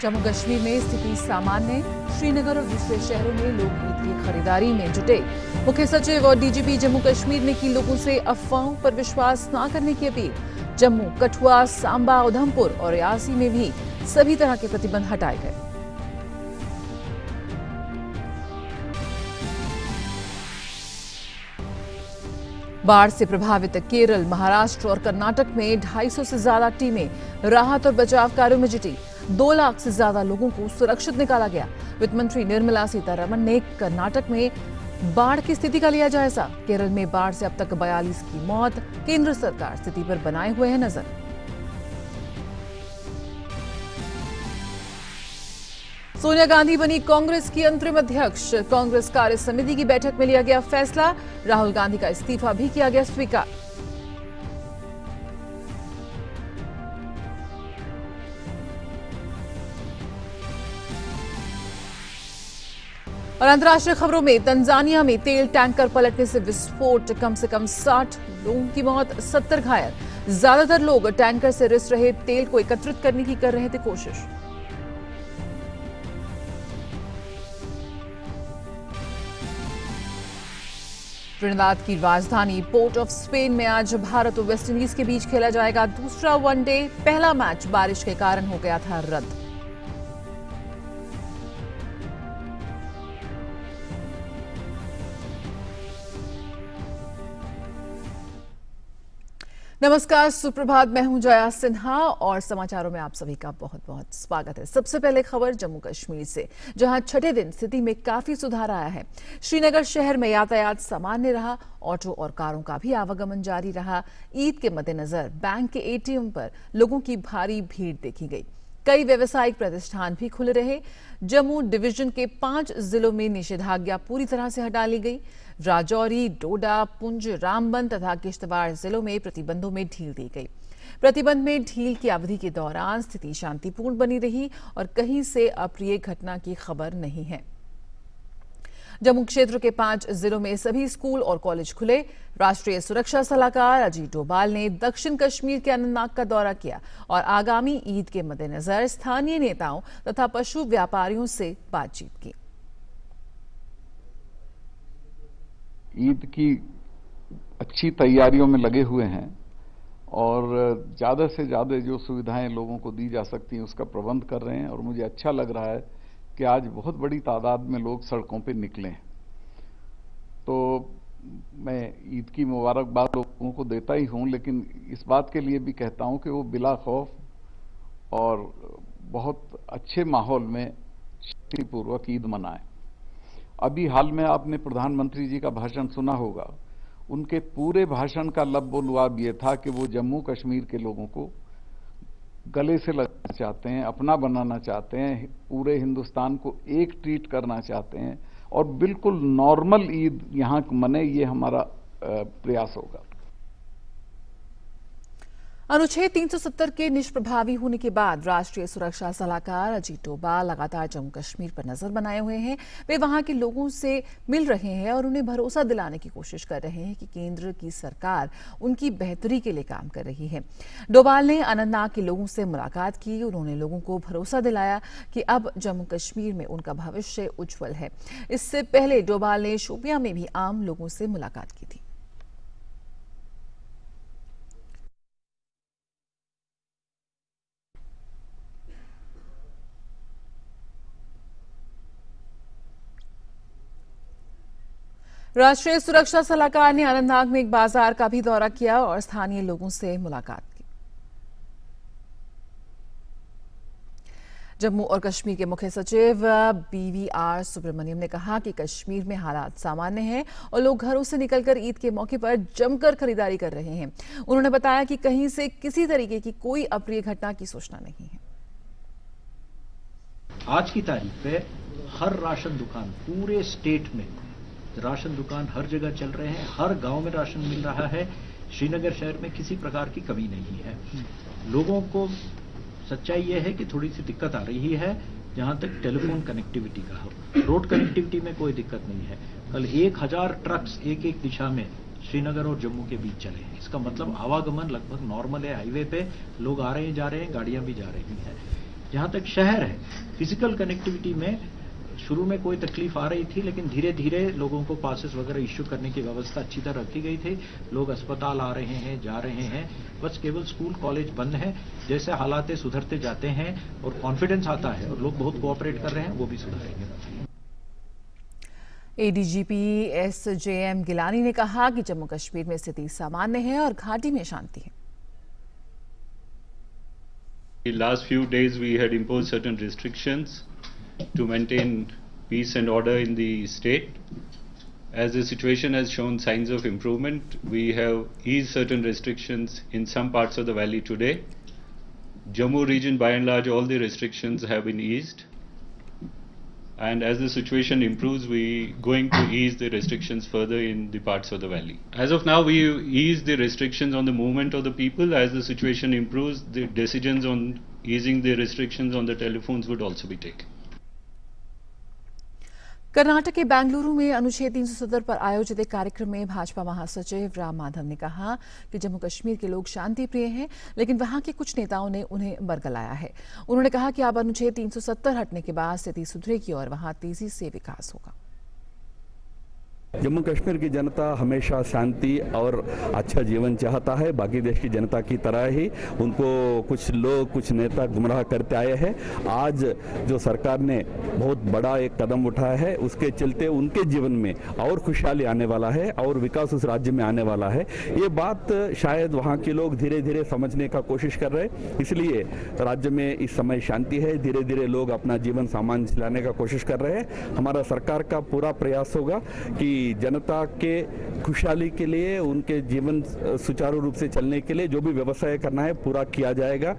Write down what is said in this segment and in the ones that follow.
जम्मू कश्मीर में स्थिति सामान्य। श्रीनगर और दूसरे शहरों में लोग ईद की खरीदारी में जुटे। मुख्य सचिव और डीजीपी जम्मू कश्मीर ने की लोगों से अफवाहों पर विश्वास न करने की अपील। जम्मू, कठुआ, सांबा, उधमपुर और रियासी में भी सभी तरह के प्रतिबंध हटाए गए। बाढ़ से प्रभावित केरल, महाराष्ट्र और कर्नाटक में 250 से ज्यादा टीमें राहत और बचाव कार्यों में जुटी। 2 लाख से ज्यादा लोगों को सुरक्षित निकाला गया। वित्त मंत्री निर्मला सीतारमण ने कर्नाटक में बाढ़ की स्थिति का लिया जायजा। केरल में बाढ़ से अब तक 42 की मौत। केंद्र सरकार स्थिति पर बनाए हुए है नजर। सोनिया गांधी बनी कांग्रेस की अंतरिम अध्यक्ष। कांग्रेस कार्य समिति की बैठक में लिया गया फैसला। राहुल गांधी का इस्तीफा भी किया गया स्वीकार। और अंतर्राष्ट्रीय खबरों में तंजानिया में तेल टैंकर पलटने से विस्फोट, कम से कम 60 लोगों की मौत, 70 घायल। ज्यादातर लोग टैंकर से रिस रहे तेल को एकत्रित करने की कर रहे थे कोशिश। त्रिनिदाद की राजधानी पोर्ट ऑफ स्पेन में आज भारत और वेस्टइंडीज के बीच खेला जाएगा दूसरा वनडे। पहला मैच बारिश के कारण हो गया था रद्द। नमस्कार, सुप्रभात। मैं हूं जया सिन्हा और समाचारों में आप सभी का बहुत बहुत स्वागत है। सबसे पहले खबर जम्मू कश्मीर से, जहां छठे दिन स्थिति में काफी सुधार आया है। श्रीनगर शहर में यातायात सामान्य रहा। ऑटो और कारों का भी आवागमन जारी रहा। ईद के मद्देनजर बैंक के एटीएम पर लोगों की भारी भीड़ देखी गई। कई व्यावसायिक प्रतिष्ठान भी खुले रहे। जम्मू डिवीजन के 5 जिलों में निषेधाज्ञा पूरी तरह से हटा ली गई। राजौरी, डोडा, पुंछ, रामबन तथा किश्तवाड़ जिलों में प्रतिबंधों में ढील दी गई। प्रतिबंध में ढील की अवधि के दौरान स्थिति शांतिपूर्ण बनी रही और कहीं से अप्रिय घटना की खबर नहीं है। जम्मू क्षेत्र के 5 जिलों में सभी स्कूल और कॉलेज खुले। राष्ट्रीय सुरक्षा सलाहकार अजीत डोभाल ने दक्षिण कश्मीर के अनंतनाग का दौरा किया और आगामी ईद के मद्देनजर स्थानीय नेताओं तथा पशु व्यापारियों से बातचीत की। ईद की अच्छी तैयारियों में लगे हुए हैं और ज़्यादा से ज़्यादा जो सुविधाएं लोगों को दी जा सकती हैं उसका प्रबंध कर रहे हैं। और मुझे अच्छा लग रहा है कि आज बहुत बड़ी तादाद में लोग सड़कों पे निकले हैं। तो मैं ईद की मुबारकबाद लोगों को देता ही हूं, लेकिन इस बात के लिए भी कहता हूं कि वो बिला खौफ और बहुत अच्छे माहौल में शांतिपूर्वक ईद मनाएं। अभी हाल में आपने प्रधानमंत्री जी का भाषण सुना होगा। उनके पूरे भाषण का लब-ओ-लुआब ये था कि वो जम्मू कश्मीर के लोगों को गले से लगाना चाहते हैं, अपना बनाना चाहते हैं, पूरे हिंदुस्तान को एक ट्रीट करना चाहते हैं और बिल्कुल नॉर्मल ईद यहां मने, ये हमारा प्रयास होगा। अनुच्छेद 370 के निष्प्रभावी होने के बाद राष्ट्रीय सुरक्षा सलाहकार अजीत डोभाल लगातार जम्मू कश्मीर पर नजर बनाए हुए हैं। वे वहां के लोगों से मिल रहे हैं और उन्हें भरोसा दिलाने की कोशिश कर रहे हैं कि केंद्र की सरकार उनकी बेहतरी के लिए काम कर रही है। डोभाल ने अनंतनाग के लोगों से मुलाकात की। उन्होंने लोगों को भरोसा दिलाया कि अब जम्मू कश्मीर में उनका भविष्य उज्जवल है। इससे पहले डोभाल ने शोपियां में भी आम लोगों से मुलाकात की थी। राष्ट्रीय सुरक्षा सलाहकार ने अनंतनाग में एक बाजार का भी दौरा किया और स्थानीय लोगों से मुलाकात की। जम्मू और कश्मीर के मुख्य सचिव BVR सुब्रमण्यम ने कहा कि कश्मीर में हालात सामान्य हैं और लोग घरों से निकलकर ईद के मौके पर जमकर खरीदारी कर रहे हैं। उन्होंने बताया कि कहीं से किसी तरीके की कोई अप्रिय घटना की सूचना नहीं है। आज की तारीख पे हर राशन दुकान, पूरे स्टेट में राशन दुकान हर जगह चल रहे हैं। हर गांव में राशन मिल रहा है। श्रीनगर शहर में किसी प्रकार की कमी नहीं है। लोगों को सच्चाई यह है कि थोड़ी सी दिक्कत आ रही है जहां तक टेलीफोन कनेक्टिविटी का हो। रोड कनेक्टिविटी में कोई दिक्कत नहीं है। कल 1000 ट्रक्स एक एक दिशा में श्रीनगर और जम्मू के बीच चले हैं। इसका मतलब आवागमन लगभग नॉर्मल है। हाईवे पे लोग आ रहे हैं, जा रहे हैं, गाड़ियां भी जा रही हैं। जहां तक शहर है, फिजिकल कनेक्टिविटी में शुरू में कोई तकलीफ आ रही थी, लेकिन धीरे धीरे लोगों को पासेस वगैरह इश्यू करने की व्यवस्था अच्छी तरह रखी गई थी। लोग अस्पताल आ रहे हैं, जा रहे हैं, बस केवल स्कूल कॉलेज बंद है। जैसे हालात सुधरते जाते हैं और कॉन्फिडेंस आता है और लोग बहुत कोऑपरेट कर रहे हैं, वो भी सुधरेंगे। एडीजीपी SJM गिलानी ने कहा कि जम्मू कश्मीर में स्थिति सामान्य है और घाटी में शांति है। The last few days we had imposed certain restrictions to maintain peace and order in the state. As the situation has shown signs of improvement, we have eased certain restrictions in some parts of the valley today. Jammu region, by and large, all the restrictions have been eased. And as the situation improves, we going to ease the restrictions further in the parts of the valley. As of now, we ease the restrictions on the movement of the people. As the situation improves, the decisions on easing the restrictions on the telephones would also be taken. Karnataka के बेंगलुरु में अनुच्छेद 370 पर आयोजित एक कार्यक्रम में भाजपा महासचिव राम माधव ने कहा कि जम्मू कश्मीर के लोग शांति प्रिय हैं, लेकिन वहां के कुछ नेताओं ने उन्हें बरगलाया है। उन्होंने कहा कि अब अनुच्छेद 370 हटने के बाद स्थिति सुधरेगी और वहां तेजी से विकास होगा। जम्मू कश्मीर की जनता हमेशा शांति और अच्छा जीवन चाहता है। बाकी देश की जनता की तरह ही उनको कुछ लोग, कुछ नेता गुमराह करते आए हैं। आज जो सरकार ने बहुत बड़ा एक कदम उठाया है, उसके चलते उनके जीवन में और खुशहाली आने वाला है और विकास उस राज्य में आने वाला है। ये बात शायद वहाँ के लोग धीरे धीरे समझने का कोशिश कर रहे हैं, इसलिए राज्य में इस समय शांति है। धीरे धीरे लोग अपना जीवन सामान्य चलाने का कोशिश कर रहे हैं। हमारा सरकार का पूरा प्रयास होगा कि जनता के खुशहाली के लिए, उनके जीवन सुचारू रूप से चलने के लिए जो भी व्यवस्था करना है पूरा किया जाएगा।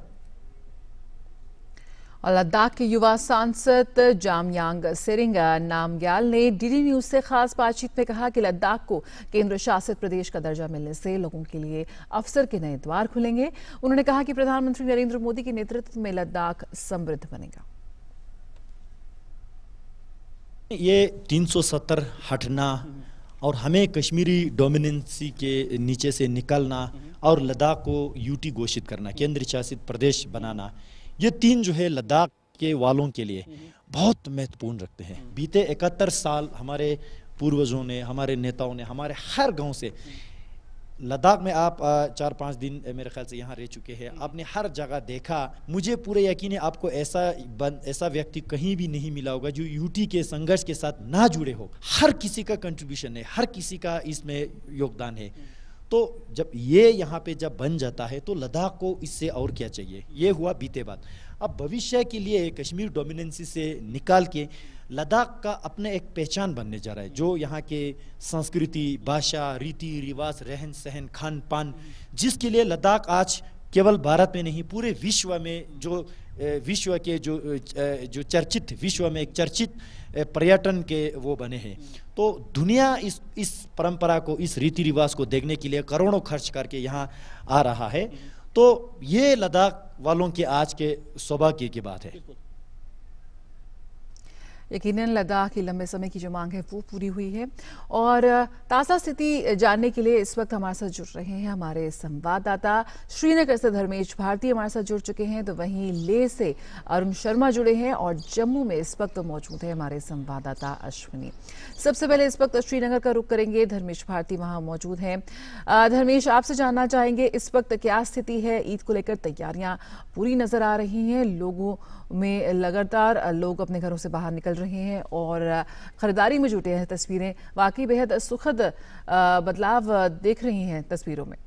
और लद्दाख के युवा सांसद जामयांग सेरिंग नामग्याल ने डीडी न्यूज से खास बातचीत में कहा कि लद्दाख को केंद्र शासित प्रदेश का दर्जा मिलने से लोगों के लिए अवसर के नए द्वार खुलेंगे। उन्होंने कहा कि प्रधानमंत्री नरेंद्र मोदी के नेतृत्व में लद्दाख समृद्ध बनेगा। ये 370 हटना और हमें कश्मीरी डोमिनेंसी के नीचे से निकलना और लद्दाख को यूटी घोषित करना, केंद्र शासित प्रदेश बनाना, ये तीन जो है लद्दाख के वालों के लिए बहुत महत्वपूर्ण रखते हैं। बीते 71 साल हमारे पूर्वजों ने, हमारे नेताओं ने हमारे हर गांव से लद्दाख में आप 4-5 दिन मेरे ख्याल से यहाँ रह चुके हैं, आपने हर जगह देखा। मुझे पूरे यकीन है आपको ऐसा व्यक्ति कहीं भी नहीं मिला होगा जो यूटी के संघर्ष के साथ ना जुड़े हो। हर किसी का कंट्रीब्यूशन है, हर किसी का इसमें योगदान है। तो जब ये यहाँ पे जब बन जाता है तो लद्दाख को इससे और क्या चाहिए। ये हुआ बीते बात। अब भविष्य के लिए कश्मीर डोमिनेंसी से निकाल के लद्दाख का अपने एक पहचान बनने जा रहा है, जो यहाँ के संस्कृति, भाषा, रीति रिवाज, रहन सहन, खान पान, जिसके लिए लद्दाख आज केवल भारत में नहीं पूरे विश्व में जो विश्व के जो चर्चित, विश्व में एक चर्चित पर्यटन के वो बने हैं। तो दुनिया इस परंपरा को, इस रीति रिवाज को देखने के लिए करोड़ों खर्च करके यहाँ आ रहा है। तो ये लद्दाख वालों के आज के सौभाग्य की बात है। यकीनन लद्दाख की लंबे समय की जो मांग है वो पूरी हुई है। और ताज़ा स्थिति जानने के लिए इस वक्त हमारे साथ जुड़ रहे हैं हमारे संवाददाता। श्रीनगर से धर्मेश भारती हमारे साथ जुड़ चुके हैं, तो वहीं लेह से अरुण शर्मा जुड़े हैं और जम्मू में इस वक्त मौजूद है हमारे संवाददाता अश्विनी। सबसे पहले इस वक्त श्रीनगर का रुख करेंगे, धर्मेश भारती वहां मौजूद हैं। धर्मेश, आपसे जानना चाहेंगे इस वक्त क्या स्थिति है? ईद को लेकर तैयारियां पूरी नजर आ रही हैं, लोगों में लगातार लोग अपने घरों से बाहर निकल रहे हैं और खरीदारी में जुटे हैं। तस्वीरें वाकई बेहद सुखद बदलाव देख रही हैं तस्वीरों में।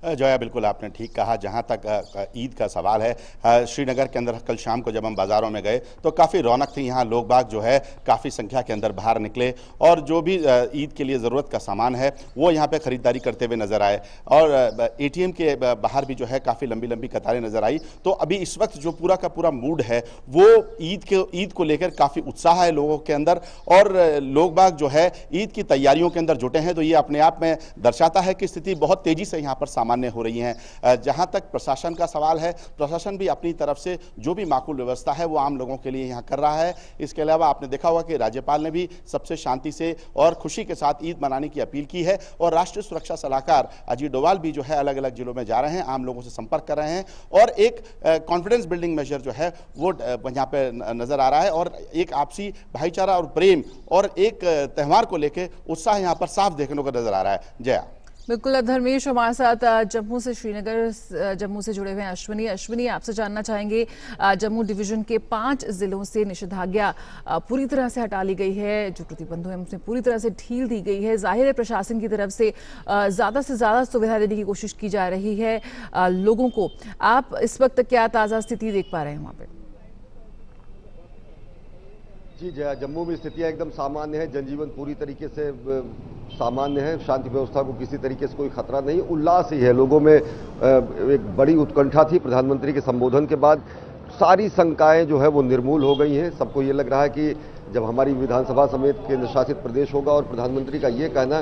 जोया, बिल्कुल आपने ठीक कहा। जहां तक ईद का सवाल है, श्रीनगर के अंदर कल शाम को जब हम बाज़ारों में गए तो काफ़ी रौनक थी। यहाँ लोग बाग जो है काफ़ी संख्या के अंदर बाहर निकले और जो भी ईद के लिए ज़रूरत का सामान है वो यहाँ पे ख़रीदारी करते हुए नज़र आए। और ATM के बाहर भी जो है काफ़ी लंबी लंबी कतारें नज़र आई। तो अभी इस वक्त जो पूरा का पूरा मूड है वो ईद को लेकर काफ़ी उत्साह है लोगों के अंदर और लोग बाग जो है ईद की तैयारियों के अंदर जुटे हैं। तो ये अपने आप में दर्शाता है कि स्थिति बहुत तेज़ी से यहाँ पर सामान्य सामान्य हो रही हैं। जहां तक प्रशासन का सवाल है, प्रशासन भी अपनी तरफ से जो भी माकूल व्यवस्था है वो आम लोगों के लिए यहाँ कर रहा है। इसके अलावा आपने देखा होगा कि राज्यपाल ने भी सबसे शांति से और खुशी के साथ ईद मनाने की अपील की है और राष्ट्रीय सुरक्षा सलाहकार अजीत डोभाल भी जो है अलग अलग जिलों में जा रहे हैं, आम लोगों से संपर्क कर रहे हैं और एक कॉन्फिडेंस बिल्डिंग मेजर जो है वो यहाँ पे नजर आ रहा है और एक आपसी भाईचारा और प्रेम और एक त्यौहार को लेकर उत्साह यहाँ पर साफ देखने को नजर आ रहा है। जया। बिल्कुल धर्मेश हमारे साथ जम्मू से श्रीनगर जम्मू से जुड़े हुए हैं अश्विनी आपसे जानना चाहेंगे, जम्मू डिवीजन के 5 जिलों से निषेधाज्ञा पूरी तरह से हटा ली गई है, जो प्रतिबंधों हैं उसमें पूरी तरह से ढील दी गई है। जाहिर है प्रशासन की तरफ से ज़्यादा सुविधा देने की कोशिश की जा रही है लोगों को। आप इस वक्त क्या ताज़ा स्थिति देख पा रहे हैं वहाँ पे? जी जया, जम्मू में स्थितियां एकदम सामान्य है, जनजीवन पूरी तरीके से सामान्य है, शांति व्यवस्था को किसी तरीके से कोई खतरा नहीं, उल्लास ही है। लोगों में एक बड़ी उत्कंठा थी प्रधानमंत्री के संबोधन के बाद, सारी शंकाएं जो है वो निर्मूल हो गई हैं। सबको ये लग रहा है कि जब हमारी विधानसभा समेत केंद्र शासित प्रदेश होगा और प्रधानमंत्री का ये कहना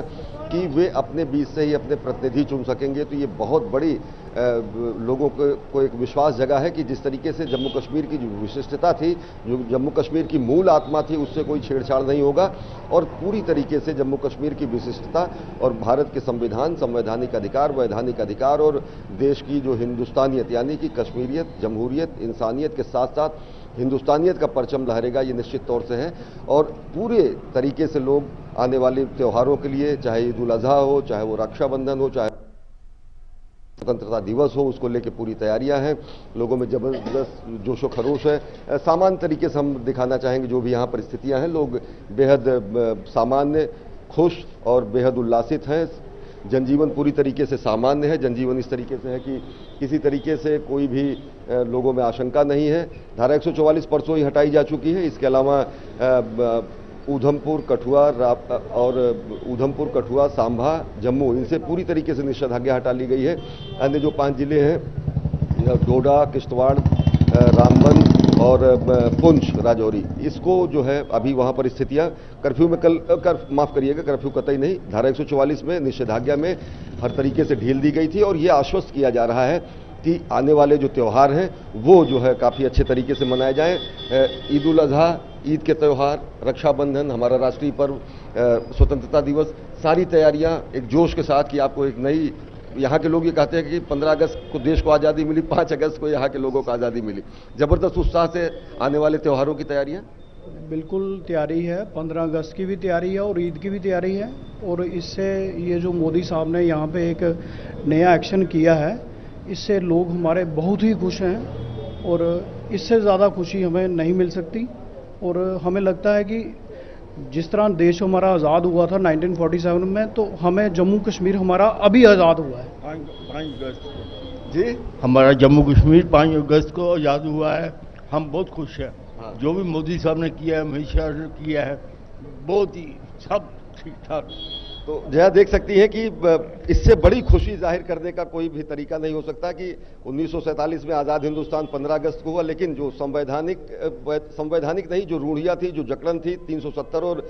कि वे अपने बीच से ही अपने प्रतिनिधि चुन सकेंगे, तो ये बहुत बड़ी लोगों को एक विश्वास जगा है कि जिस तरीके से जम्मू कश्मीर की जो विशिष्टता थी, जो जम्मू कश्मीर की मूल आत्मा थी, उससे कोई छेड़छाड़ नहीं होगा और पूरी तरीके से जम्मू कश्मीर की विशिष्टता और भारत के संविधान, संवैधानिक अधिकार, वैधानिक अधिकार और देश की जो हिंदुस्तानियत यानी कि कश्मीरियत, जमहूरियत, इंसानियत के साथ साथ हिंदुस्तानियत का परचम लहरेगा, ये निश्चित तौर से है। और पूरे तरीके से लोग आने वाले त्योहारों के लिए, चाहे ईद उल अजहा हो, चाहे वो रक्षाबंधन हो, चाहे स्वतंत्रता दिवस हो, उसको लेके पूरी तैयारियां हैं। लोगों में जबरदस्त जोशो खरोश है। सामान्य तरीके से हम दिखाना चाहेंगे जो भी यहाँ परिस्थितियां हैं, लोग बेहद सामान्य, खुश और बेहद उल्लासित हैं। जनजीवन पूरी तरीके से सामान्य है। जनजीवन इस तरीके से है कि किसी तरीके से कोई भी लोगों में आशंका नहीं है। धारा 144 परसों ही हटाई जा चुकी है। इसके अलावा उधमपुर, कठुआ, सांभा, जम्मू, इनसे पूरी तरीके से निषेधाज्ञा हटा ली गई है। अन्य जो 5 जिले हैं, डोडा, किश्तवाड़, रामबन और पुंछ, राजौरी, इसको जो है अभी वहां पर स्थितियां कर्फ्यू में माफ करिएगा, कर्फ्यू कतई नहीं, धारा 144 में निषेधाज्ञा में हर तरीके से ढील दी गई थी और ये आश्वस्त किया जा रहा है कि आने वाले जो त्यौहार हैं वो जो है काफ़ी अच्छे तरीके से मनाए जाएं। ईद उल अजहा, ईद के त्यौहार, रक्षाबंधन, हमारा राष्ट्रीय पर्व, स्वतंत्रता दिवस, सारी तैयारियां एक जोश के साथ कि आपको एक नई, यहाँ के लोग ये कहते हैं कि 15 अगस्त को देश को आज़ादी मिली, 5 अगस्त को यहाँ के लोगों को आज़ादी मिली। जबरदस्त उत्साह से आने वाले त्योहारों की तैयारियां बिल्कुल तैयारी है। 15 अगस्त की भी तैयारी है और ईद की भी तैयारी है। और इससे ये जो मोदी साहब ने यहाँ पे एक नया एक्शन किया है, इससे लोग हमारे बहुत ही खुश हैं और इससे ज़्यादा खुशी हमें नहीं मिल सकती। और हमें लगता है कि जिस तरह देश हमारा आज़ाद हुआ था 1947 में, तो हमें जम्मू कश्मीर हमारा अभी आज़ाद हुआ है। 5 अगस्त जी हमारा जम्मू कश्मीर 5 अगस्त को आज़ाद हुआ है। हम बहुत खुश हैं। हाँ। जो भी मोदी साहब ने किया है, हमेशा किया है, बहुत ही सब ठीक ठाक। तो जया देख सकती हैं कि इससे बड़ी खुशी जाहिर करने का कोई भी तरीका नहीं हो सकता कि 1947 में आज़ाद हिंदुस्तान 15 अगस्त को हुआ, लेकिन जो संवैधानिक नहीं, जो रूढ़ियाँ थी, जो जकड़न थी 370 और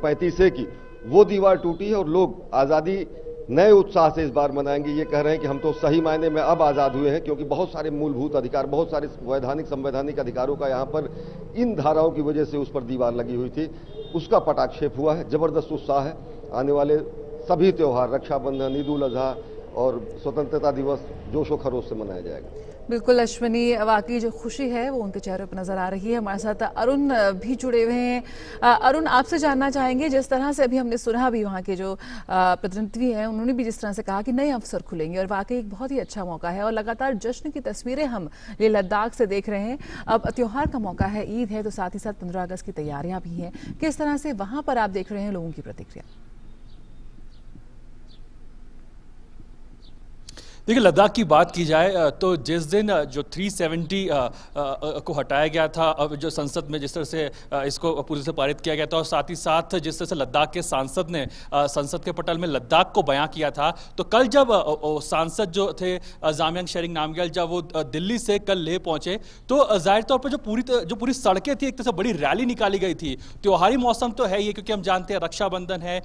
35 की, वो दीवार टूटी है और लोग आज़ादी नए उत्साह से इस बार मनाएंगे। ये कह रहे हैं कि हम तो सही मायने में अब आज़ाद हुए हैं, क्योंकि बहुत सारे मूलभूत अधिकार, बहुत सारे वैधानिक संवैधानिक अधिकारों का यहाँ पर इन धाराओं की वजह से उस पर दीवार लगी हुई थी, उसका पटाक्षेप हुआ है। जबरदस्त उत्साह है। आने वाले सभी त्यौहार, रक्षाबंधन, ईद उल अजहा और स्वतंत्रता दिवस जोशो खरोश से मनाया जाएगा। बिल्कुल अश्विनी, वाकई जो खुशी है वो उनके चेहरे पर नजर आ रही है। हमारे साथ अरुण भी जुड़े हुए हैं। अरुण, आपसे जानना चाहेंगे, जिस तरह से अभी हमने सुना भी वहाँ के जो प्रतिनिधि हैं उन्होंने भी जिस तरह से कहा कि नए अवसर खुलेंगे और वाकई एक बहुत ही अच्छा मौका है और लगातार जश्न की तस्वीरें हम ये लद्दाख से देख रहे हैं। अब त्योहार का मौका है, ईद है, तो साथ ही साथ 15 अगस्त की तैयारियां भी हैं। किस तरह से वहाँ पर आप देख रहे हैं लोगों की प्रतिक्रिया? देखिए, लद्दाख की बात की जाए तो जिस दिन जो 370 को हटाया गया था, अब जो संसद में जिस तरह से इसको पूरी से पारित किया गया था और साथ ही साथ जिस तरह से लद्दाख के सांसद ने संसद के पटल में लद्दाख को बयां किया था, तो कल जब सांसद जो थे जाम्यांग शेरिंग नामग्याल, जब वो दिल्ली से कल लेह पहुंचे, तो जाहिर तौर पर जो पूरी सड़कें थी, एक तरह से बड़ी रैली निकाली गई थी। त्योहारी मौसम तो है ये, क्योंकि हम जानते हैं रक्षाबंधन है,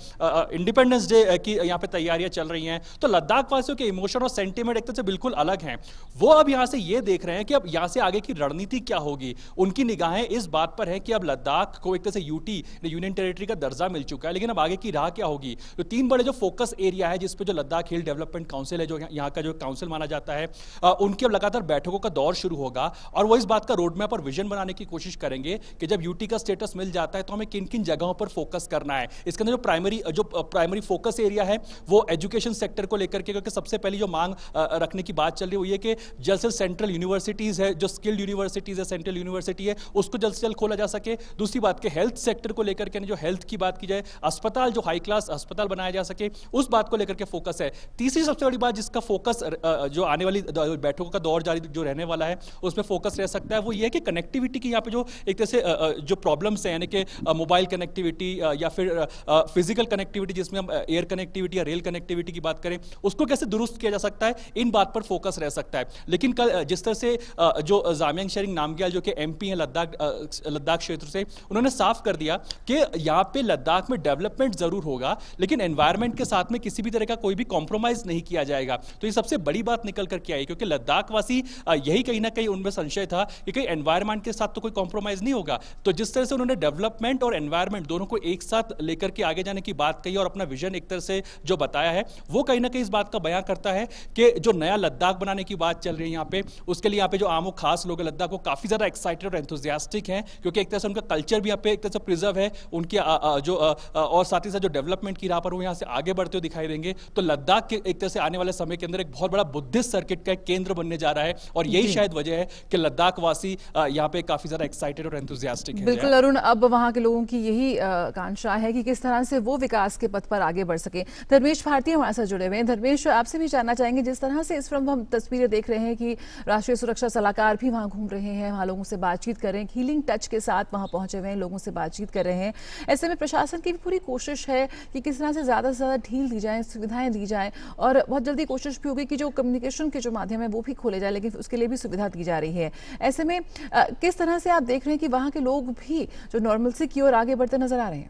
इंडिपेंडेंस डे की यहाँ पे तैयारियां चल रही हैं, तो लद्दाख वासियों के इमोशन और सेंटिमेंट एक तरह से बिल्कुल अलग हैं। वो अब यहां से ये देख रहे हैं कि अब यहां से आगे की रणनीति क्या होगी। उनकी निगाहें इस बात पर है कि अब लद्दाख को एक तरह से यूटी यूनियन टेरिटरी का दर्जा मिल चुका है, लेकिन अब आगे की राह क्या होगी। तो 3 बड़े जो फोकस एरिया है जिसपे जो लद्दाख हिल डेवलपमेंट काउंसिल है, जो यहाँ का जो काउंसिल माना जाता है, उनकी अब लगातार बैठकों का दौर शुरू होगा और वो इस बात का रोड मैप और विजन बनाने की कोशिश करेंगे कि जब यूटी का स्टेटस मिल जाता है तो हमें किन किन जगहों पर फोकस करना है। इसके अंदर जो प्राइमरी फोकस एरिया है वो एजुकेशन सेक्टर को लेकर के, क्योंकि सबसे पहली जो मांग रखने की बात चल रही है वो ये कि जल्द से सेंट्रल यूनिवर्सिटीज है, जो स्किल्ड यूनिवर्सिटीज है, सेंट्रल यूनिवर्सिटी है, उसको जल्द से जल्द खोला जा सके। दूसरी बात के हेल्थ सेक्टर को लेकर के, जो हेल्थ की बात की जाए, अस्पताल जो हाई क्लास अस्पताल बनाया जा सके, उस बात को लेकर के फोकस है। तीसरी सबसे बड़ी बात जिसका फोकस जो आने वाली बैठकों का दौर जारी जो रहने वाला है उसमें फोकस रह सकता है, वो ये है कि कनेक्टिविटी की यहाँ पे जो एक तरह से जो प्रॉब्लम्स हैं, यानी कि मोबाइल कनेक्टिविटी या फिर फिजिकल कनेक्टिविटी जिसमें हम एयर कनेक्टिविटी या रेल कनेक्टिविटी की बात करें, उसको कैसे दुरुस्त किया जा सकता है, इन बात पर फोकस रह सकता है। लेकिन कल जिस तरह से जो जामियांग शेरिंग नामग्याल जो कि एमपी हैं लद्दाख क्षेत्र से, उन्होंने साफ कर दिया कि यहाँ पे लद्दाख में डेवलपमेंट जरूर होगा लेकिन एनवायरमेंट के साथ में किसी भी तरह का कोई भी कॉम्प्रोमाइज नहीं किया जाएगा। तो ये सबसे बड़ी बात निकल कर के आई, क्योंकि लद्दाख वासी यही कहीं ना कहीं उनमें संशय था कि कहीं एनवायरमेंट के साथ तो कोई कॉम्प्रोमाइज नहीं होगा। तो जिस तरह से उन्होंने डेवलपमेंट और एनवायरमेंट दोनों को एक साथ लेकर के आगे जाने की बात कही और अपना विजन एक तरह से जो बताया है, वो कहीं ना कहीं इस बात का बयां करता है कि जो नया लद्दाख बनाने की बात चल रही है यहाँ पे, उसके लिए यहाँ पे जो आम और खास लोग लद्दाख को काफी ज्यादा एक्साइटेड और एंथुसियास्टिक हैं, क्योंकि एक तरह से उनका कल्चर भी यहाँ पे एक तरह से प्रिजर्व है, उनके जो और साथ ही साथ जो डेवलपमेंट की राह पर वो यहाँ से आगे बढ़ते हुए दिखाई देंगे। तो लद्दाख के एक तरह से आने वाले समय के अंदर एक बहुत बड़ा बुद्धिस्ट सर्किट का एक केंद्र बनने जा रहा है और यही शायद वजह है कि लद्दाख वासी यहाँ पे काफी ज्यादा एक्साइटेड और एंथुसियास्टिक है। बिल्कुल अरुण, अब वहाँ के लोगों की यही आकांक्षा है कि किस तरह से वो विकास के पथ पर आगे बढ़ सके। धर्मेश भारती हमारे साथ जुड़े हुए हैं। धर्मेश, आपसे भी जानना चाहेंगे, जिस तरह से इस फिल्म हम तस्वीरें देख रहे हैं कि राष्ट्रीय सुरक्षा सलाहकार भी वहाँ घूम रहे हैं, वहाँ लोगों से बातचीत कर रहे हैं, हीलिंग टच के साथ वहाँ पहुंचे हुए हैं, लोगों से बातचीत कर रहे हैं। ऐसे में प्रशासन की भी पूरी कोशिश है कि किस तरह से ज़्यादा ढील दी जाए, सुविधाएं दी जाए, और बहुत जल्दी कोशिश भी होगी कि जो कम्युनिकेशन के जो माध्यम है वो भी खोले जाए, लेकिन उसके लिए भी सुविधा दी जा रही है। ऐसे में किस तरह से आप देख रहे हैं कि वहाँ के लोग भी जो नॉर्मलसी की ओर आगे बढ़ते नजर आ रहे हैं?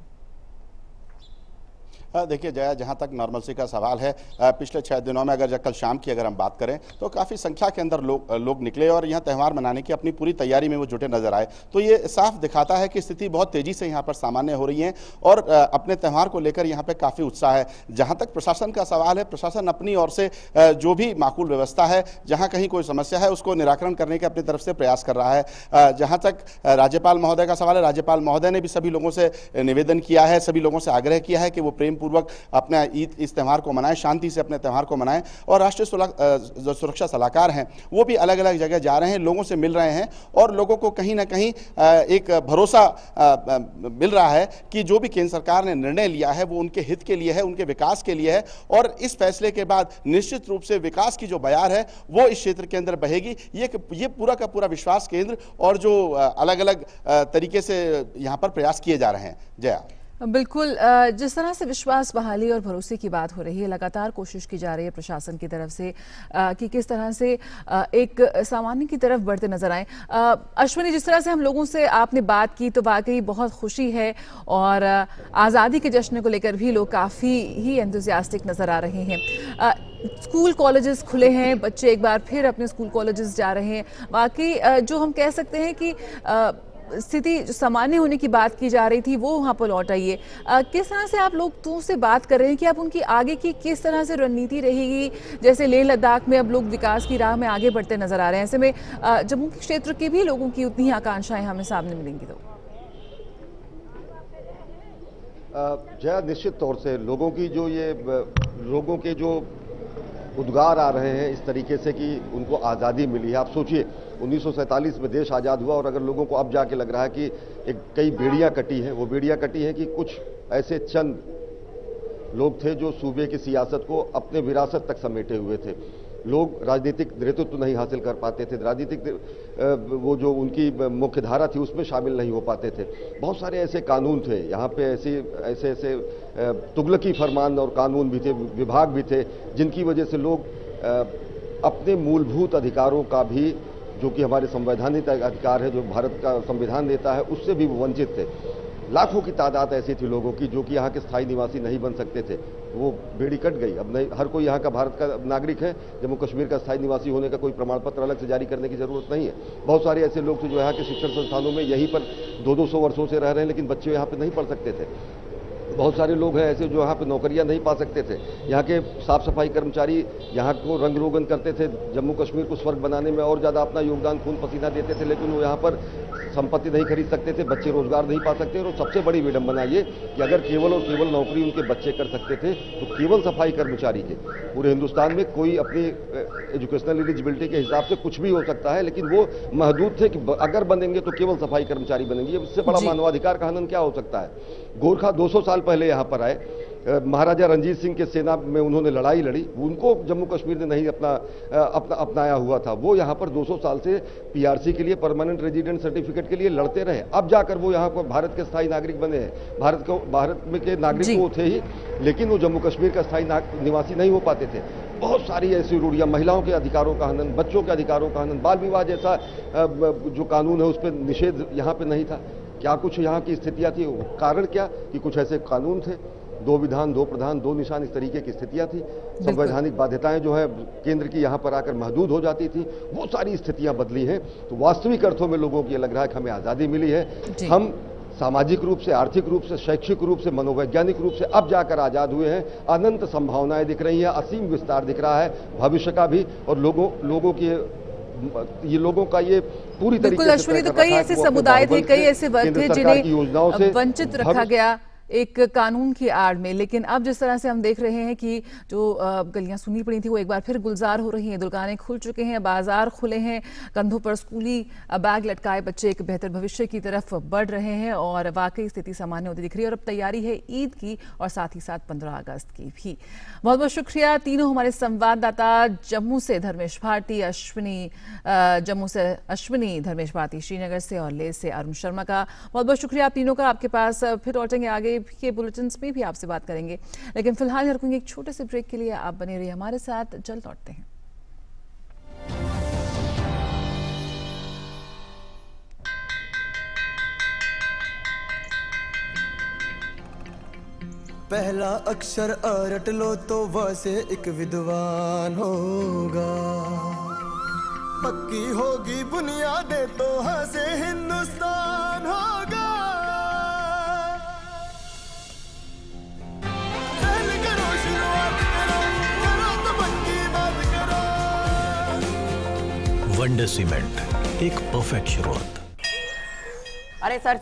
देखिए जया, जहाँ तक नॉर्मलसी का सवाल है, पिछले 6 दिनों में अगर कल शाम की अगर हम बात करें तो काफ़ी संख्या के अंदर लोग निकले और यहाँ त्यौहार मनाने की अपनी पूरी तैयारी में वो जुटे नजर आए। तो ये साफ दिखाता है कि स्थिति बहुत तेज़ी से यहाँ पर सामान्य हो रही है और अपने त्यौहार को लेकर यहाँ पर काफ़ी उत्साह है। जहाँ तक प्रशासन का सवाल है, प्रशासन अपनी ओर से जो भी माकूल व्यवस्था है, जहाँ कहीं कोई समस्या है उसको निराकरण करने के अपनी तरफ से प्रयास कर रहा है। जहाँ तक राज्यपाल महोदय का सवाल है, राज्यपाल महोदय ने भी सभी लोगों से निवेदन किया है, सभी लोगों से आग्रह किया है कि वो प्रेम पूर्वक अपने ईद इस त्यौहार को मनाएं, शांति से अपने त्यौहार को मनाएं। और राष्ट्रीय जो सुरक्षा सलाहकार हैं वो भी अलग अलग जगह जा रहे हैं, लोगों से मिल रहे हैं और लोगों को कहीं ना कहीं एक भरोसा मिल रहा है कि जो भी केंद्र सरकार ने निर्णय लिया है वो उनके हित के लिए है, उनके विकास के लिए है। और इस फैसले के बाद निश्चित रूप से विकास की जो बयार है वो इस क्षेत्र के अंदर बहेगी। ये पूरा का पूरा विश्वास केंद्र और जो अलग अलग तरीके से यहाँ पर प्रयास किए जा रहे हैं। जया, बिल्कुल, जिस तरह से विश्वास बहाली और भरोसे की बात हो रही है, लगातार कोशिश की जा रही है प्रशासन की तरफ से कि किस तरह से एक सामान्य की तरफ बढ़ते नजर आए। अश्विनी, जिस तरह से हम लोगों से आपने बात की तो वाकई बहुत खुशी है और आज़ादी के जश्न को लेकर भी लोग काफ़ी ही एंथुसियास्टिक नजर आ रहे हैं। स्कूल कॉलेजेस खुले हैं, बच्चे एक बार फिर अपने स्कूल कॉलेजेस जा रहे हैं। वाकई जो हम कह सकते हैं कि स्थिति जो सामान्य होने की बात की जा रही थी वो वहाँ पर लौट आई है। किस तरह से आप लोग से बात कर रहे हैं कि आप उनकी आगे की किस तरह से रणनीति रहेगी? जैसे लेह लद्दाख में अब लोग विकास की राह में आगे बढ़ते नजर आ रहे हैं, ऐसे में जम्मू क्षेत्र के भी लोगों की उतनी ही आकांक्षाएं हमें सामने मिलेंगी। तो जया, निश्चित तौर से लोगों के जो उद्गार आ रहे हैं इस तरीके से कि उनको आज़ादी मिली है। आप सोचिए 1947 में देश आज़ाद हुआ और अगर लोगों को अब जाके लग रहा है कि कई बेड़ियां कटी हैं, वो बेड़ियां कटी हैं कि कुछ ऐसे चंद लोग थे जो सूबे की सियासत को अपने विरासत तक समेटे हुए थे। लोग राजनीतिक नेतृत्व नहीं हासिल कर पाते थे, राजनीतिक वो जो उनकी मुख्य धारा थी उसमें शामिल नहीं हो पाते थे। बहुत सारे ऐसे कानून थे यहाँ पे, ऐसे तुगलकी फरमान और कानून भी थे, विभाग भी थे, जिनकी वजह से लोग अपने मूलभूत अधिकारों का भी, जो कि हमारे संवैधानिक अधिकार है, जो भारत का संविधान देता है, उससे भी वो वंचित थे। लाखों की तादाद ऐसी थी लोगों की जो कि यहाँ के स्थायी निवासी नहीं बन सकते थे। वो बेड़ी कट गई। अब नहीं, हर कोई यहाँ का भारत का नागरिक है। जम्मू कश्मीर का स्थायी निवासी होने का कोई प्रमाण पत्र अलग से जारी करने की जरूरत नहीं है। बहुत सारे ऐसे लोग थे जो यहाँ के शिक्षण संस्थानों में यहीं पर 200-200 वर्षों से रह रहे हैं, लेकिन बच्चे यहाँ पे नहीं पढ़ सकते थे। बहुत सारे लोग हैं ऐसे जो यहाँ पे नौकरियां नहीं पा सकते थे। यहाँ के साफ सफाई कर्मचारी यहाँ को रंग रोगन करते थे, जम्मू कश्मीर को स्वर्ग बनाने में और ज़्यादा अपना योगदान खून पसीना देते थे, लेकिन वो यहाँ पर संपत्ति नहीं खरीद सकते थे, बच्चे रोजगार नहीं पा सकते। और सबसे बड़ी विडंबना ये कि अगर केवल और केवल नौकरी उनके बच्चे कर सकते थे तो केवल सफाई कर्मचारी के पूरे हिंदुस्तान में कोई अपनी एजुकेशनल एलिजिबिलिटी के हिसाब से कुछ भी हो सकता है, लेकिन वो महदूद थे कि अगर बनेंगे तो केवल सफाई कर्मचारी बनेंगे। इससे बड़ा मानवाधिकार का हनन क्या हो सकता है। गोरखा 200 साल पहले यहाँ पर आए, महाराजा रंजीत सिंह के सेना में उन्होंने लड़ाई लड़ी, उनको जम्मू कश्मीर ने नहीं अपनाया हुआ था। वो यहाँ पर 200 साल से पीआरसी के लिए, परमानेंट रेजिडेंट सर्टिफिकेट के लिए लड़ते रहे। अब जाकर वो यहाँ पर भारत के स्थायी नागरिक बने हैं। भारत में के नागरिक वो थे ही, लेकिन वो जम्मू कश्मीर का स्थायी निवासी नहीं हो पाते थे। बहुत सारी ऐसी रूढ़ियां, महिलाओं के अधिकारों का हनन, बच्चों के अधिकारों का हनन, बाल विवाह जैसा जो कानून है उस पर निषेध यहाँ पे नहीं था। क्या कुछ यहाँ की स्थितियां थी? कारण क्या कि कुछ ऐसे कानून थे, 2 विधान 2 प्रधान 2 निशान, इस तरीके की स्थितियां थी। संवैधानिक बाध्यताएं जो है केंद्र की यहाँ पर आकर महदूद हो जाती थी। वो सारी स्थितियां बदली हैं। तो वास्तविक अर्थों में लोगों को ये लग रहा है कि हमें आज़ादी मिली है। हम सामाजिक रूप से, आर्थिक रूप से, शैक्षिक रूप से, मनोवैज्ञानिक रूप से अब जाकर आज़ाद हुए हैं। अनंत संभावनाएं दिख रही हैं, असीम विस्तार दिख रहा है भविष्य का भी, और लोगों का ये पूरी तरीके से अश्विनी, तो कई ऐसे समुदाय थे, कई ऐसे वर्ग थे जिन्हें वंचित रखा गया एक कानून की आड़ में। लेकिन अब जिस तरह से हम देख रहे हैं कि जो गलियां सुनी पड़ी थी वो एक बार फिर गुलजार हो रही हैं, दुकानें खुल चुके हैं, बाजार खुले हैं, कंधों पर स्कूली बैग लटकाए बच्चे एक बेहतर भविष्य की तरफ बढ़ रहे हैं और वाकई स्थिति सामान्य होती दिख रही है। और अब तैयारी है ईद की और साथ ही साथ 15 अगस्त की भी। बहुत बहुत शुक्रिया तीनों हमारे संवाददाता, जम्मू से धर्मेश भारती, जम्मू से अश्विनी, धर्मेश भारती श्रीनगर से, और लेह से अरुण शर्मा का बहुत बहुत शुक्रिया आप तीनों का। आपके पास फिर लौटेंगे आगे के बुलेटिन्स में भी आपसे बात करेंगे, लेकिन फिलहाल रुकेंगे एक छोटे से ब्रेक के लिए। आप बने रहिए हमारे साथ, जल्द लौटते हैं। पहला अक्षर रट लो तो वह से एक विद्वान होगा, पक्की होगी बुनियादें तो हाँ से हिंदुस्तान होगा। वंडर सीमेंट, एक परफेक्ट शुरुआत। अरे सर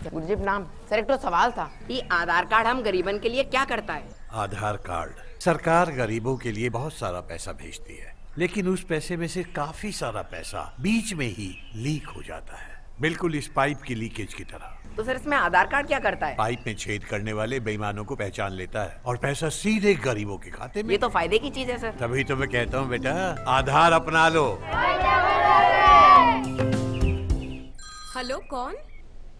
गुरजीत नाम सर, एक तो सवाल था, ये आधार कार्ड हम गरीबन के लिए क्या करता है? आधार कार्ड सरकार गरीबों के लिए बहुत सारा पैसा भेजती है, लेकिन उस पैसे में से काफी सारा पैसा बीच में ही लीक हो जाता है, बिल्कुल इस पाइप की लीकेज की तरह। तो सर इसमें आधार कार्ड क्या करता है? पाइप में छेद करने वाले बेईमानों को पहचान लेता है और पैसा सीधे गरीबों के खाते में। ये तो फायदे की चीज है सर। तभी तो मैं कहता हूँ बेटा, आधार अपना लो। हेलो, कौन?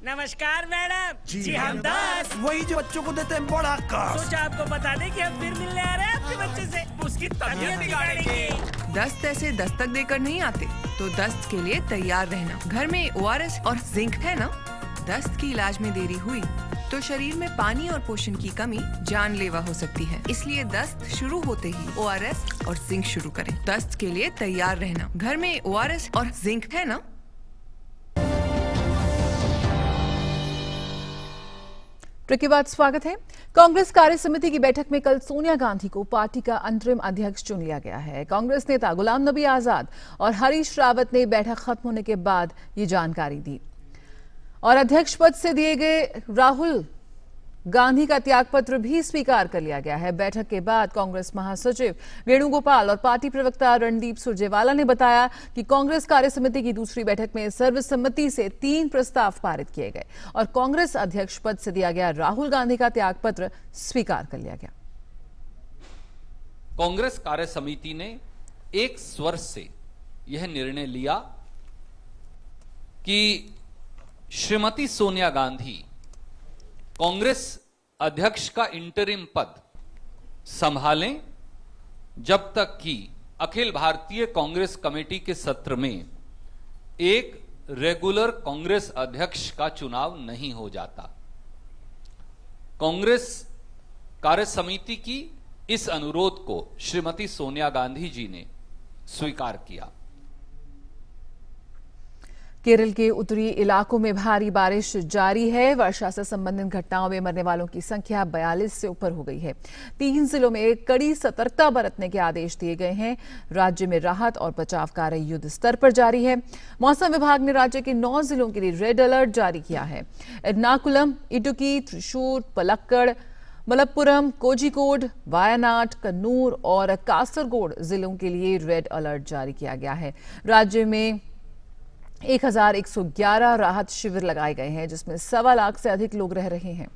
नमस्कार मैडम जी हम 10, वही जो बच्चों को देते हैं बड़ा कार्ड। सोचा आपको बता दें कि हम फिर मिलने आ रहे हैं आपके बच्चे से, उसकी तबीयत बिगाड़ेंगे। दस्त ऐसे दस्तक देकर नहीं आते, तो दस्त के लिए तैयार रहना। घर में ORS और जिंक है ना? दस्त की इलाज में देरी हुई तो शरीर में पानी और पोषण की कमी जानलेवा हो सकती है, इसलिए दस्त शुरू होते ही ORS और जिंक शुरू करें। दस्त के लिए तैयार रहना। घर में ORS और जिंक है ना? ब्रेक के बाद स्वागत है। कांग्रेस कार्य समिति की बैठक में कल सोनिया गांधी को पार्टी का अंतरिम अध्यक्ष चुन लिया गया है। कांग्रेस नेता गुलाम नबी आजाद और हरीश रावत ने बैठक खत्म होने के बाद ये जानकारी दी और अध्यक्ष पद से दिए गए राहुल गांधी का त्यागपत्र भी स्वीकार कर लिया गया है। बैठक के बाद कांग्रेस महासचिव वेणुगोपाल और पार्टी प्रवक्ता रणदीप सुरजेवाला ने बताया कि कांग्रेस कार्य समिति की दूसरी बैठक में सर्वसम्मति से 3 प्रस्ताव पारित किए गए और कांग्रेस अध्यक्ष पद से दिया गया राहुल गांधी का त्यागपत्र स्वीकार कर लिया गया। कांग्रेस कार्य समिति ने एक स्वर से यह निर्णय लिया कि श्रीमती सोनिया गांधी कांग्रेस अध्यक्ष का इंटरिम पद संभालें जब तक कि अखिल भारतीय कांग्रेस कमेटी के सत्र में एक रेगुलर कांग्रेस अध्यक्ष का चुनाव नहीं हो जाता। कांग्रेस कार्य समिति की इस अनुरोध को श्रीमती सोनिया गांधी जी ने स्वीकार किया। केरल के उत्तरी इलाकों में भारी बारिश जारी है। वर्षा से संबंधित घटनाओं में मरने वालों की संख्या 42 से ऊपर हो गई है। 3 जिलों में कड़ी सतर्कता बरतने के आदेश दिए गए हैं। राज्य में राहत और बचाव कार्य युद्ध स्तर पर जारी है। मौसम विभाग ने राज्य के 9 जिलों के लिए रेड अलर्ट जारी किया है। एर्नाकुलम, इडुक्की, त्रिशूर, पलक्कड़, मलप्पुरम, कोझिकोड, वायनाड, कन्नूर और कासरगोड जिलों के लिए रेड अलर्ट जारी किया गया है। राज्य में 1111 राहत शिविर लगाए गए हैं, जिसमें 1.25 लाख से अधिक लोग रह रहे हैं।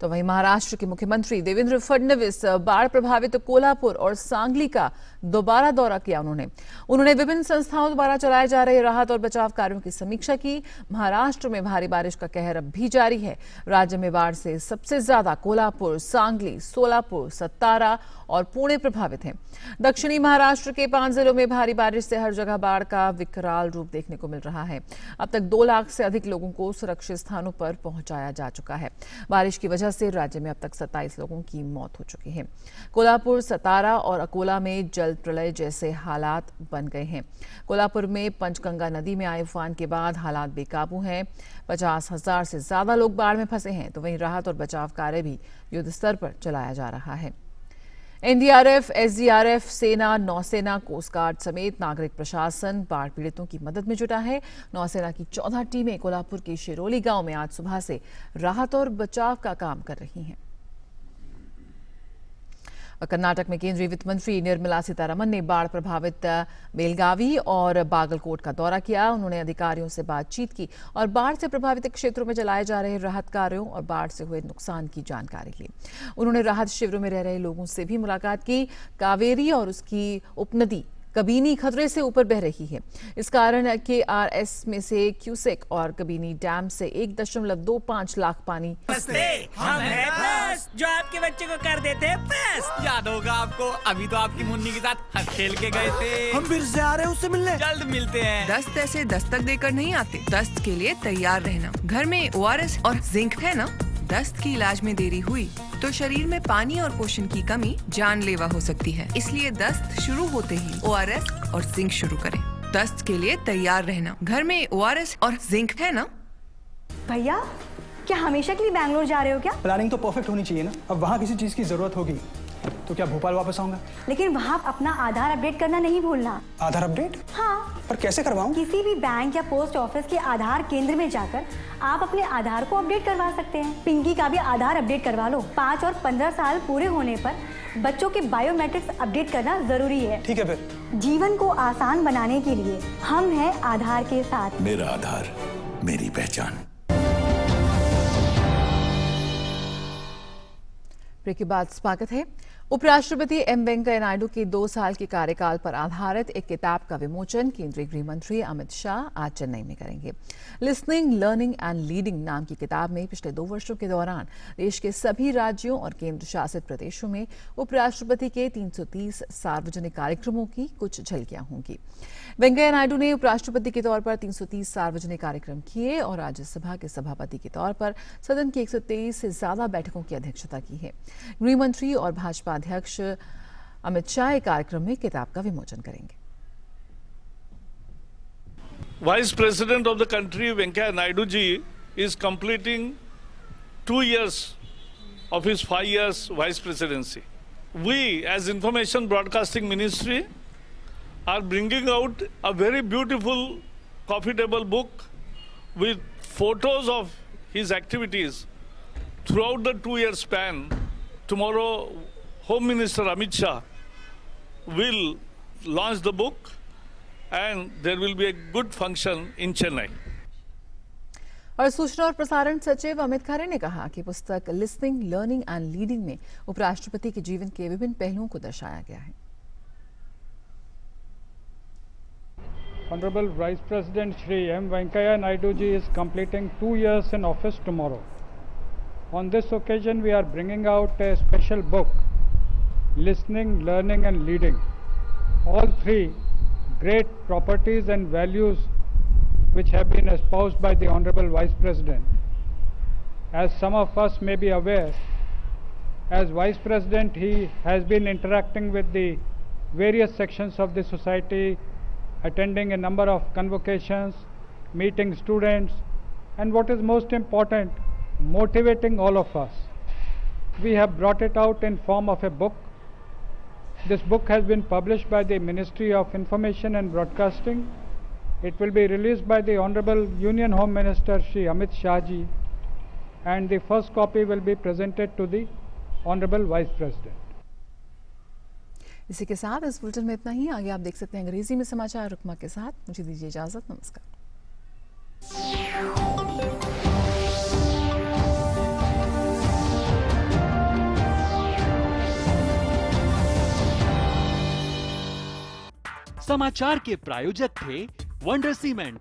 तो वहीं महाराष्ट्र के मुख्यमंत्री देवेंद्र फडणवीस बाढ़ प्रभावित कोल्हापुर और सांगली का दोबारा दौरा किया। उन्होंने विभिन्न संस्थाओं द्वारा चलाए जा रहे राहत और बचाव कार्यों की समीक्षा की। महाराष्ट्र में भारी बारिश का कहर अब भी जारी है। राज्य में बाढ़ से सबसे ज्यादा कोल्हापुर, सांगली, सोलापुर, सत्तारा और पुणे प्रभावित हैं। दक्षिणी महाराष्ट्र के 5 जिलों में भारी बारिश से हर जगह बाढ़ का विकराल रूप देखने को मिल रहा है। अब तक 2 लाख से अधिक लोगों को सुरक्षित स्थानों पर पहुंचाया जा चुका है। बारिश की वजह से राज्य में अब तक 27 लोगों की मौत हो चुकी है। कोल्हापुर, सतारा और अकोला में जल प्रलय जैसे हालात बन गए हैं। कोल्हापुर में पंचगंगा नदी में आए उफान के बाद हालात बेकाबू हैं। 50,000 से ज्यादा लोग बाढ़ में फंसे हैं। तो वहीं राहत और बचाव कार्य भी युद्ध स्तर पर चलाया जा रहा है। एनडीआरएफ, एसडीआरएफ, सेना, नौसेना, कोस्ट गार्ड समेत नागरिक प्रशासन बाढ़ पीड़ितों की मदद में जुटा है। नौसेना की 14 टीमें कोल्हापुर के शिरोली गांव में आज सुबह से राहत और बचाव का काम कर रही हैं। कर्नाटक में केंद्रीय वित्त मंत्री निर्मला सीतारमण ने बाढ़ प्रभावित बेलगावी और बागलकोट का दौरा किया। उन्होंने अधिकारियों से बातचीत की और बाढ़ से प्रभावित क्षेत्रों में चलाए जा रहे राहत कार्यों और बाढ़ से हुए नुकसान की जानकारी ली। उन्होंने राहत शिविरों में रह रहे लोगों से भी मुलाकात की। कावेरी और उसकी उपनदी कबीनी खतरे से ऊपर बह रही है। इस कारण KRS में से क्यूसेक और कबीनी डैम से 1.25 लाख पानी हम हैं प्लस, जो आपके बच्चे को कर देते हैं प्लस। याद होगा आपको, अभी तो आपकी मुन्नी के साथ हंस खेल के गए थे। हम फिर से आ रहे हैं उससे मिलने, जल्द मिलते हैं। दस्त ऐसे दस्तक देकर नहीं आते। दस्त के लिए तैयार रहना। घर में ORS और जिंक है ना। दस्त की इलाज में देरी हुई तो शरीर में पानी और पोषण की कमी जानलेवा हो सकती है। इसलिए दस्त शुरू होते ही ORS और जिंक शुरू करें। दस्त के लिए तैयार रहना। घर में ORS और जिंक है ना। भैया, क्या हमेशा के लिए बैंगलोर जा रहे हो क्या? प्लानिंग तो परफेक्ट होनी चाहिए ना। अब वहाँ किसी चीज की जरूरत होगी तो क्या भोपाल वापस आऊंगा? लेकिन वहाँ अपना आधार अपडेट करना नहीं भूलना। आधार अपडेट? हाँ। पर कैसे करवाऊँ? किसी भी बैंक या पोस्ट ऑफिस के आधार केंद्र में जाकर आप अपने आधार को अपडेट करवा सकते हैं। पिंकी का भी आधार अपडेट करवा लो। 5 और 15 साल पूरे होने पर बच्चों के बायोमेट्रिक्स अपडेट करना जरूरी है। ठीक है फिर। जीवन को आसान बनाने के लिए हम हैं आधार के साथ। मेरा आधार, मेरी पहचान। ब्रेक के बाद स्वागत है। उपराष्ट्रपति एम वेंकैया नायडू के 2 साल के कार्यकाल पर आधारित एक किताब का विमोचन केंद्रीय गृह मंत्री अमित शाह आज चेन्नई में करेंगे। लिसनिंग, लर्निंग एंड लीडिंग नाम की किताब में पिछले 2 वर्षों के दौरान देश के सभी राज्यों और केंद्र शासित प्रदेशों में उपराष्ट्रपति के 330 सार्वजनिक कार्यक्रमों की कुछ झलकियां होंगी। वेंकैया नायडू ने उपराष्ट्रपति के तौर पर 330 सार्वजनिक कार्यक्रम किए और राज्यसभा के सभापति के तौर पर सदन की 123 से ज्यादा बैठकों की अध्यक्षता की है। गृह मंत्री और भाजपा अध्यक्ष अमित शाह कार्यक्रम में किताब का विमोचन करेंगे। Vice President of the country, Venkaiah Naidu ji, is completing 2 years of his 5 years vice presidency. We, as Information Broadcasting Ministry, are bringing out a very beautiful coffee table book with photos of his activities throughout the 2-year span. Tomorrow, Home Minister Amit Shah will launch the book and there will be a good function in Chennai. और सूचना और प्रसारण सचिव अमित खरे ने कहा कि पुस्तक listening, learning and leading में उपराष्ट्रपति के जीवन के विभिन्न पहलुओं को दर्शाया गया है। Honorable Vice President Shri M. Venkaiah Naidu ji is completing 2 years in office tomorrow. On this occasion, we are bringing out a special book, Listening, Learning and Leading. All 3 great properties and values which have been espoused by the Honorable Vice President. As some of us may be aware, as Vice President, he has been interacting with the various sections of the society, attending a number of convocations, meeting students, and what is most important, motivating all of us. We have brought it out in form of a book. This book has been published by the Ministry of Information and Broadcasting. It will be released by the Honorable Union Home Minister Shri Amit Shah ji, and the first copy will be presented to the Honorable Vice President. इसी के साथ इस bulletin में इतना ही। आगे आप देख सकते हैं अंग्रेजी में समाचार रुकमा के साथ। मुझे दीजिए इजाजत। नमस्कार। समाचार के प्रायोजक थे वंडर सीमेंट।